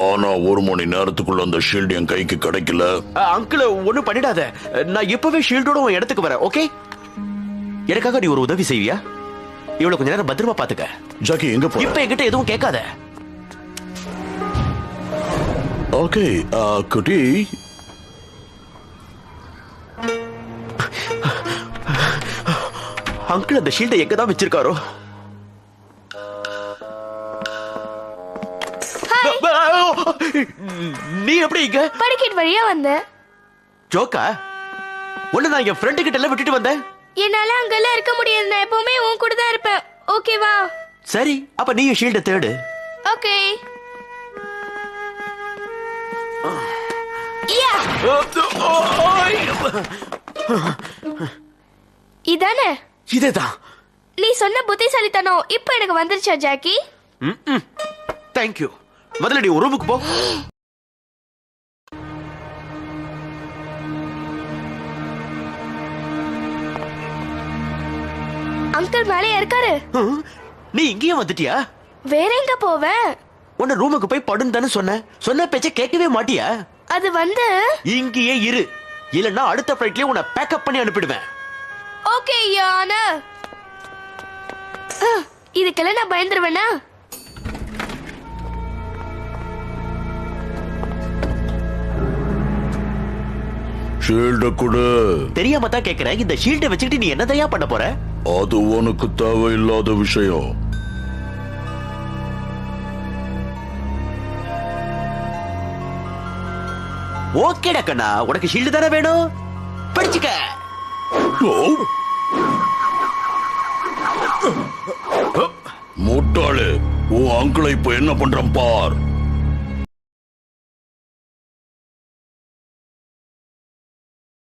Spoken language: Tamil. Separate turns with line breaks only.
ஆனா 1 மணி நேரத்துக்குள்ள அந்த ஷீல்டு என் கைக்கு கிடைக்கல.
அங்கிள் ஒண்ணும் பண்ணிடாத. நான் இப்பவே ஷீல்டோட உன் இடத்துக்கு வரேன். ஓகே, எனக்காக நீ ஒரு உதவி செய்வியா? இவ்வளவு கொஞ்ச நேரம் பத்திரமா பாத்துக்க.
ஜாக்கி எங்க போ?
இப்ப என்கிட்ட எதுவும் கேட்காத.
ஓகே குட்டி.
அங்கிள் அந்த ஷீல்டை எங்க தான் வச்சிருக்காரோ? நீ எப்படி இங்க?
படிக்கட் வழியா வந்தேன்.
ஜோக்கா, ஒண்ணு நான் என் ஃப்ரெண்டு கிட்ட எல்லாம் விட்டுட்டு வந்தேன்.
என்னால அங்கெல்லாம் இருக்க முடியாது. நான் எப்பவுமே உன் கூட தான் இருப்பேன். ஓகேவா?
சரி, அப்ப நீ ஷீல்டை தேடு.
ஓகே. யா, இதானே?
இதேதான்.
நீ சொன்ன புத்திசாலித்தனம் இப்ப எனக்கு வந்துருச்சா ஜாக்கி?
தேங்க்யூ. முதல்ல நீ ஒரு ரூமுக்கு போ.
அங்கிள் மேலே இருக்காரு.
நீ இங்கேயும் வந்துட்டியா?
வேற எங்க போவேன்?
உன்ன ரூமுக்கு போய் படுன்னு தானே சொன்ன பேச்ச கேட்கவே மாட்டியா?
அது வந்து
இங்கேயே இரு, இல்லன்னா அடுத்த ஃபிளைட்லயே உன்னை பேக்கப் பண்ணி அனுப்பிடுவேன்.
ஓகே யான. இதுக்கெல்லாம் நான் பயந்துருவேனா?
ஷீல்ட கொடு.
தெரியாம தான் கேக்குறேன். இந்த ஷீல்டை வச்சுக்கிட்டு நீ என்னதையா பண்ண போற?
அது உனக்கு தேவையில்லாத விஷயம்.
ஓகேடா கண்ணா, உனக்கு ஷீல்டு தானே வேணும், படிச்சுக்க.
முட்டாளு, உன் அங்கிளை இப்ப என்ன பண்றான் பார்.